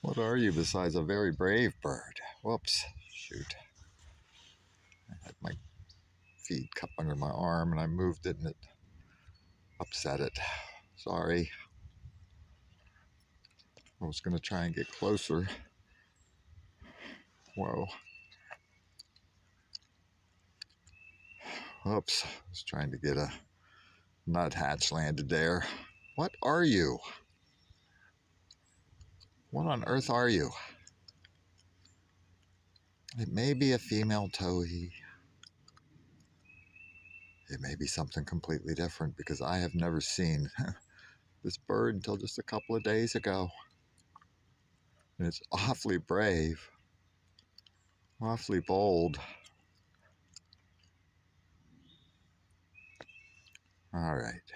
What are you besides a very brave bird? Whoops, shoot. I had my feed cup under my arm and I moved it and it upset it. Sorry. I was going to try and get closer. Whoa. Oops, I was trying to get a nuthatch landed there. What are you? What on earth are you? It may be a female towhee. It may be something completely different because I have never seen this bird until just a couple of days ago. And it's awfully brave, awfully bold. All right.